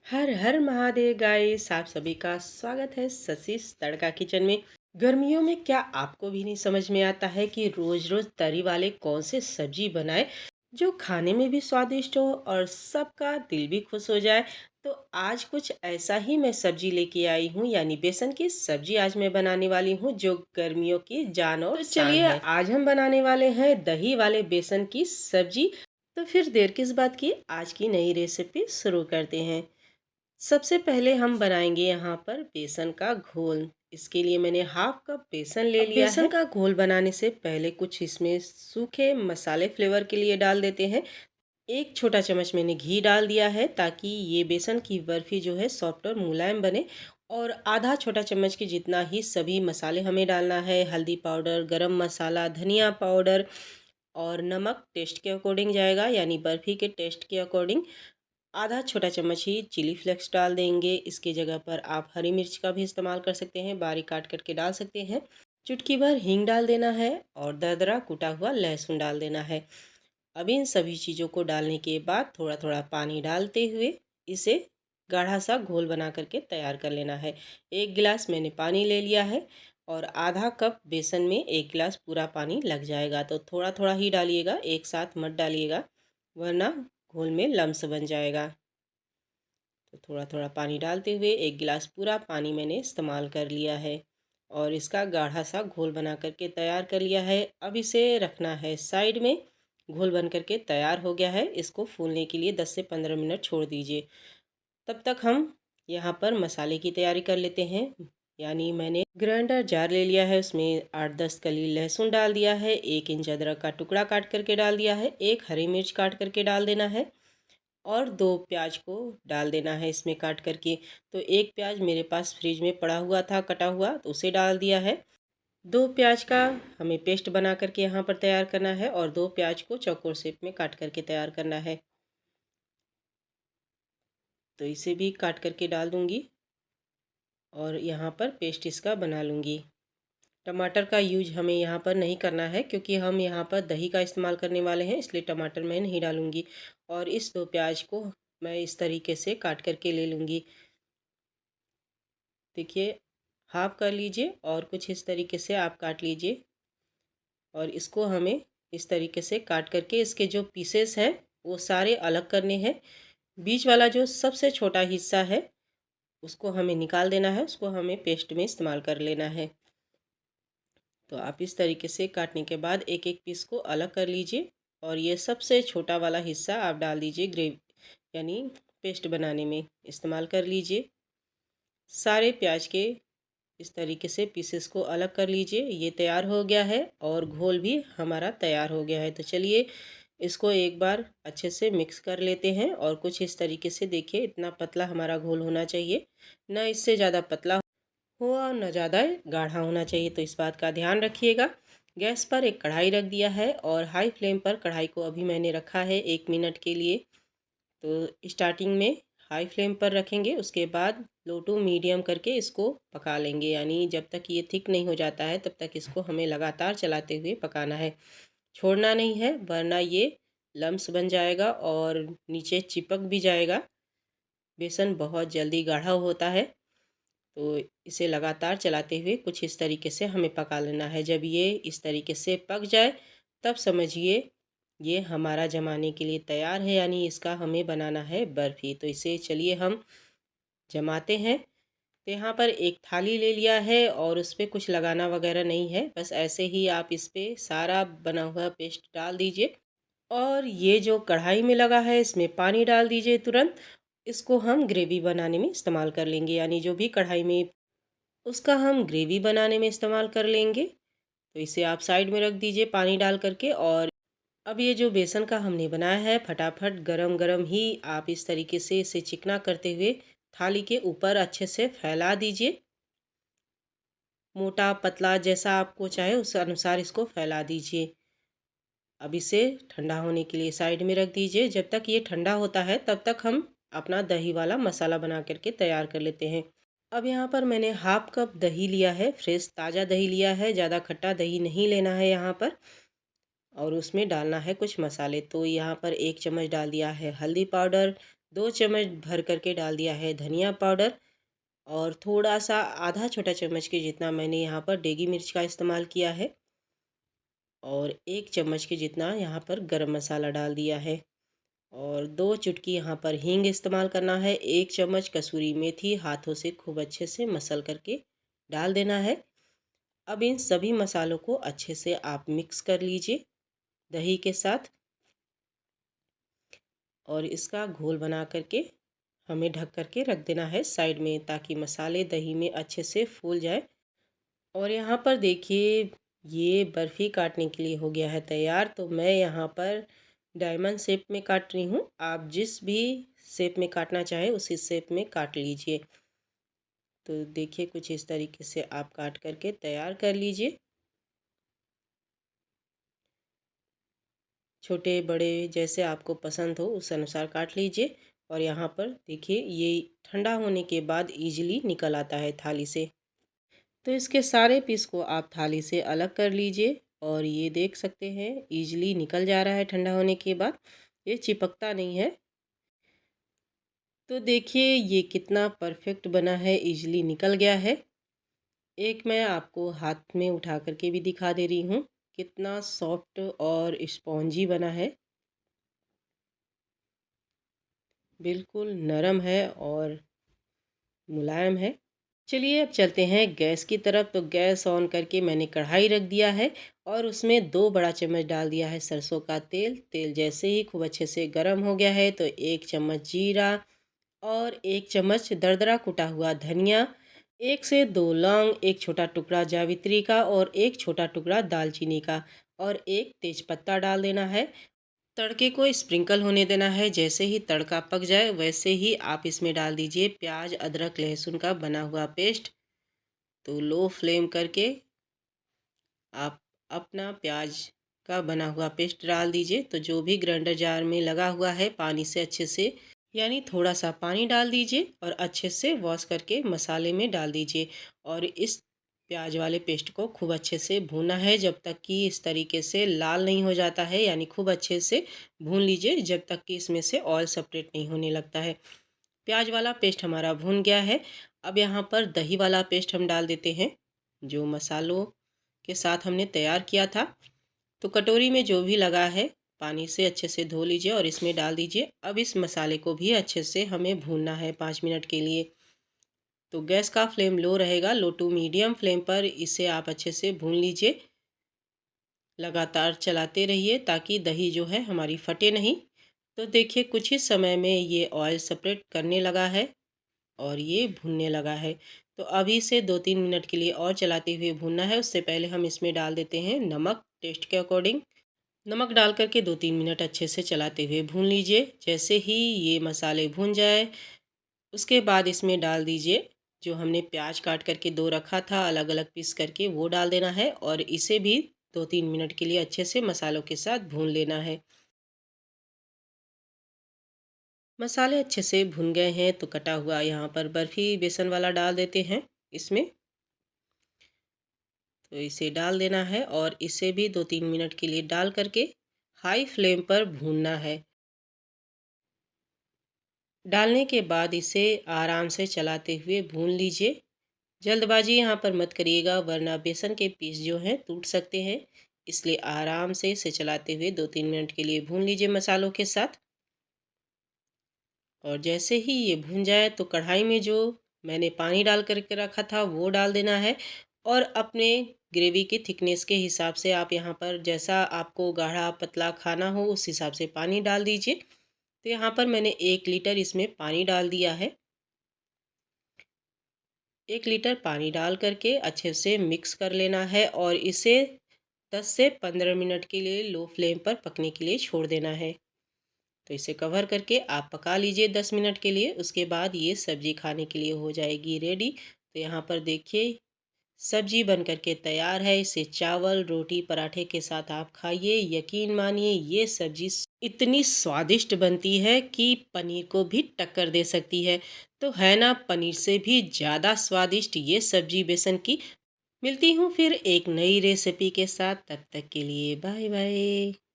हर हर Mahadev guys, आप सभी का स्वागत है ससीस तड़का किचन में। गर्मियों में क्या आपको भी नहीं समझ में आता है कि रोज रोज तरी वाले कौन से सब्जी बनाए जो खाने में भी स्वादिष्ट हो और सबका दिल भी खुश हो जाए। तो आज कुछ ऐसा ही मैं सब्जी लेके आई हूँ, यानी बेसन की सब्जी आज मैं बनाने वाली हूँ जो गर्मियों की जान और तो चलिए है। आज हम बनाने वाले हैं दही वाले बेसन की सब्जी। तो फिर देर किस बात की, आज की नई रेसिपी शुरू करते हैं। सबसे पहले हम बनाएंगे यहाँ पर बेसन का घोल। इसके लिए मैंने हाफ कप बेसन ले लिया है। बेसन का घोल बनाने से पहले कुछ इसमें सूखे मसाले फ्लेवर के लिए डाल देते हैं। एक छोटा चम्मच मैंने घी डाल दिया है ताकि ये बेसन की बर्फी जो है सॉफ्ट और मुलायम बने। और आधा छोटा चम्मच के जितना ही सभी मसाले हमें डालना है। हल्दी पाउडर, गरम मसाला, धनिया पाउडर और नमक टेस्ट के अकॉर्डिंग जाएगा, यानी बर्फी के टेस्ट के अकॉर्डिंग। आधा छोटा चम्मच ही चिली फ्लेक्स डाल देंगे। इसकी जगह पर आप हरी मिर्च का भी इस्तेमाल कर सकते हैं, बारीक काट करके डाल सकते हैं। चुटकी भर हींग डाल देना है और दरदरा कुटा हुआ लहसुन डाल देना है। अब इन सभी चीज़ों को डालने के बाद थोड़ा थोड़ा पानी डालते हुए इसे गाढ़ा सा घोल बना करके तैयार कर लेना है। 1 गिलास मैंने पानी ले लिया है और आधा कप बेसन में 1 गिलास पूरा पानी लग जाएगा। तो थोड़ा थोड़ा ही डालिएगा, एक साथ मत डालिएगा वरना घोल में लम्स बन जाएगा। तो थोड़ा थोड़ा पानी डालते हुए 1 गिलास पूरा पानी मैंने इस्तेमाल कर लिया है और इसका गाढ़ा सा घोल बना करके तैयार कर लिया है। अब इसे रखना है साइड में। घोल बन करके तैयार हो गया है, इसको फूलने के लिए 10 से 15 मिनट छोड़ दीजिए। तब तक हम यहाँ पर मसाले की तैयारी कर लेते हैं। यानी मैंने ग्राइंडर जार ले लिया है, उसमें 8-10 कली लहसुन डाल दिया है, 1 इंच अदरक का टुकड़ा काट करके डाल दिया है, एक हरी मिर्च काट करके डाल देना है और 2 प्याज को डाल देना है इसमें काट करके। तो एक प्याज मेरे पास फ्रिज में पड़ा हुआ था कटा हुआ, तो उसे डाल दिया है। 2 प्याज का हमें पेस्ट बना करके यहाँ पर तैयार करना है और 2 प्याज को चौकोर शेप में काट करके तैयार करना है। तो इसे भी काट करके डाल दूँगी और यहाँ पर पेस्ट इसका बना लूँगी। टमाटर का यूज हमें यहाँ पर नहीं करना है क्योंकि हम यहाँ पर दही का इस्तेमाल करने वाले हैं, इसलिए टमाटर मैं नहीं डालूँगी। और इस 2 प्याज को मैं इस तरीके से काट करके ले लूँगी। देखिए, हाफ कर लीजिए और कुछ इस तरीके से आप काट लीजिए और इसको हमें इस तरीके से काट करके इसके जो पीसेस हैं वो सारे अलग करने हैं। बीच वाला जो सबसे छोटा हिस्सा है उसको हमें निकाल देना है, उसको हमें पेस्ट में इस्तेमाल कर लेना है। तो आप इस तरीके से काटने के बाद एक एक पीस को अलग कर लीजिए और ये सबसे छोटा वाला हिस्सा आप डाल दीजिए यानी पेस्ट बनाने में इस्तेमाल कर लीजिए। सारे प्याज के इस तरीके से पीसेस को अलग कर लीजिए। ये तैयार हो गया है और घोल भी हमारा तैयार हो गया है। तो चलिए इसको एक बार अच्छे से मिक्स कर लेते हैं और कुछ इस तरीके से देखिए, इतना पतला हमारा घोल होना चाहिए, ना इससे ज़्यादा पतला हो और न ज़्यादा गाढ़ा होना चाहिए। तो इस बात का ध्यान रखिएगा। गैस पर एक कढ़ाई रख दिया है और हाई फ्लेम पर कढ़ाई को अभी मैंने रखा है 1 मिनट के लिए। तो स्टार्टिंग में हाई फ्लेम पर रखेंगे, उसके बाद लो टू मीडियम करके इसको पका लेंगे। यानी जब तक ये थिक नहीं हो जाता है तब तक इसको हमें लगातार चलाते हुए पकाना है, छोड़ना नहीं है वरना ये लम्स बन जाएगा और नीचे चिपक भी जाएगा। बेसन बहुत जल्दी गाढ़ा होता है। तो इसे लगातार चलाते हुए कुछ इस तरीके से हमें पका लेना है। जब ये इस तरीके से पक जाए तब समझिए ये हमारा जमाने के लिए तैयार है, यानी इसका हमें बनाना है बर्फ़ी। तो इसे चलिए हम जमाते हैं। तो यहाँ पर एक थाली ले लिया है और उस पर कुछ लगाना वगैरह नहीं है, बस ऐसे ही आप इस पर सारा बना हुआ पेस्ट डाल दीजिए और ये जो कढ़ाई में लगा है इसमें पानी डाल दीजिए तुरंत। इसको हम ग्रेवी बनाने में इस्तेमाल कर लेंगे, यानी जो भी कढ़ाई में उसका हम ग्रेवी बनाने में इस्तेमाल कर लेंगे। तो इसे आप साइड में रख दीजिए पानी डाल करके। और अब ये जो बेसन का हमने बनाया है, फटाफट गरम गरम ही आप इस तरीके से इसे चिकना करते हुए थाली के ऊपर अच्छे से फैला दीजिए। मोटा पतला जैसा आपको चाहे उस अनुसार इसको फैला दीजिए। अब इसे ठंडा होने के लिए साइड में रख दीजिए। जब तक ये ठंडा होता है तब तक हम अपना दही वाला मसाला बना करके तैयार कर लेते हैं। अब यहाँ पर मैंने हाफ कप दही लिया है, फ्रेश ताज़ा दही लिया है, ज़्यादा खट्टा दही नहीं लेना है यहाँ पर। और उसमें डालना है कुछ मसाले। तो यहाँ पर 1 चम्मच डाल दिया है हल्दी पाउडर, 2 चम्मच भर करके डाल दिया है धनिया पाउडर और थोड़ा सा आधा छोटा चम्मच के जितना मैंने यहाँ पर डेगी मिर्च का इस्तेमाल किया है और 1 चम्मच के जितना यहाँ पर गरम मसाला डाल दिया है और 2 चुटकी यहाँ पर हींग इस्तेमाल करना है। 1 चम्मच कसूरी मेथी हाथों से खूब अच्छे से मसल करके डाल देना है। अब इन सभी मसालों को अच्छे से आप मिक्स कर लीजिए दही के साथ और इसका घोल बना करके हमें ढक करके रख देना है साइड में, ताकि मसाले दही में अच्छे से फूल जाए। और यहाँ पर देखिए ये बर्फ़ी काटने के लिए हो गया है तैयार। तो मैं यहाँ पर डायमंड शेप में काट रही हूँ। आप जिस भी शेप में काटना चाहें उसी शेप में काट लीजिए। तो देखिए कुछ इस तरीके से आप काट करके तैयार कर लीजिए। छोटे बड़े जैसे आपको पसंद हो उस अनुसार काट लीजिए। और यहाँ पर देखिए ये ठंडा होने के बाद ईजिली निकल आता है थाली से। तो इसके सारे पीस को आप थाली से अलग कर लीजिए और ये देख सकते हैं ईजिली निकल जा रहा है ठंडा होने के बाद। ये चिपकता नहीं है। तो देखिए ये कितना परफेक्ट बना है, ईजिली निकल गया है। एक मैं आपको हाथ में उठा करके भी दिखा दे रही हूँ कितना सॉफ्ट और स्पॉन्जी बना है। बिल्कुल नरम है और मुलायम है। चलिए अब चलते हैं गैस की तरफ। तो गैस ऑन करके मैंने कढ़ाई रख दिया है और उसमें 2 बड़ा चम्मच डाल दिया है सरसों का तेल। तेल जैसे ही खूब अच्छे से गर्म हो गया है तो 1 चम्मच जीरा और 1 चम्मच दरदरा कुटा हुआ धनिया, 1 से 2 लौंग, 1 छोटा टुकड़ा जावित्री का और 1 छोटा टुकड़ा दालचीनी का और 1 तेजपत्ता डाल देना है। तड़के को स्प्रिंकल होने देना है। जैसे ही तड़का पक जाए वैसे ही आप इसमें डाल दीजिए प्याज अदरक लहसुन का बना हुआ पेस्ट। तो लो फ्लेम करके आप अपना प्याज का बना हुआ पेस्ट डाल दीजिए। तो जो भी ग्राइंडर जार में लगा हुआ है पानी से अच्छे से, यानी थोड़ा सा पानी डाल दीजिए और अच्छे से वॉश करके मसाले में डाल दीजिए। और इस प्याज वाले पेस्ट को खूब अच्छे से भूना है जब तक कि इस तरीके से लाल नहीं हो जाता है, यानी खूब अच्छे से भून लीजिए जब तक कि इसमें से ऑयल सेपरेट नहीं होने लगता है। प्याज वाला पेस्ट हमारा भून गया है। अब यहाँ पर दही वाला पेस्ट हम डाल देते हैं जो मसालों के साथ हमने तैयार किया था। तो कटोरी में जो भी लगा है पानी से अच्छे से धो लीजिए और इसमें डाल दीजिए। अब इस मसाले को भी अच्छे से हमें भूनना है 5 मिनट के लिए। तो गैस का फ्लेम लो रहेगा, लो टू मीडियम फ्लेम पर इसे आप अच्छे से भून लीजिए। लगातार चलाते रहिए ताकि दही जो है हमारी फटे नहीं। तो देखिए कुछ ही समय में ये ऑयल सेपरेट करने लगा है और ये भुनने लगा है। तो अभी इसे 2-3 मिनट के लिए और चलाते हुए भूनना है। उससे पहले हम इसमें डाल देते हैं नमक टेस्ट के अकॉर्डिंग। नमक डाल करके 2-3 मिनट अच्छे से चलाते हुए भून लीजिए। जैसे ही ये मसाले भून जाए उसके बाद इसमें डाल दीजिए जो हमने प्याज काट करके 2 रखा था अलग अलग पीस करके, वो डाल देना है और इसे भी 2-3 मिनट के लिए अच्छे से मसालों के साथ भून लेना है। मसाले अच्छे से भुन गए हैं तो कटा हुआ यहाँ पर बर्फ़ी बेसन वाला डाल देते हैं इसमें। तो इसे डाल देना है और इसे भी 2-3 मिनट के लिए डाल करके हाई फ्लेम पर भूनना है। डालने के बाद इसे आराम से चलाते हुए भून लीजिए। जल्दबाजी यहाँ पर मत करिएगा वरना बेसन के पीस जो हैं टूट सकते हैं। इसलिए आराम से इसे चलाते हुए 2-3 मिनट के लिए भून लीजिए मसालों के साथ। और जैसे ही ये भुन जाए तो कढ़ाई में जो मैंने पानी डाल करके रखा था वो डाल देना है। और अपने ग्रेवी के थिकनेस के हिसाब से आप यहाँ पर जैसा आपको गाढ़ा पतला खाना हो उस हिसाब से पानी डाल दीजिए। तो यहाँ पर मैंने 1 लीटर इसमें पानी डाल दिया है। 1 लीटर पानी डाल करके अच्छे से मिक्स कर लेना है और इसे 10 से 15 मिनट के लिए लो फ्लेम पर पकने के लिए छोड़ देना है। तो इसे कवर करके आप पका लीजिए 10 मिनट के लिए। उसके बाद ये सब्ज़ी खाने के लिए हो जाएगी रेडी। तो यहाँ पर देखिए सब्ज़ी बन कर के तैयार है। इसे चावल रोटी पराठे के साथ आप खाइए। यकीन मानिए ये सब्ज़ी इतनी स्वादिष्ट बनती है कि पनीर को भी टक्कर दे सकती है। तो है ना, पनीर से भी ज़्यादा स्वादिष्ट ये सब्ज़ी बेसन की। मिलती हूँ फिर एक नई रेसिपी के साथ, तब तक के लिए बाय बाय।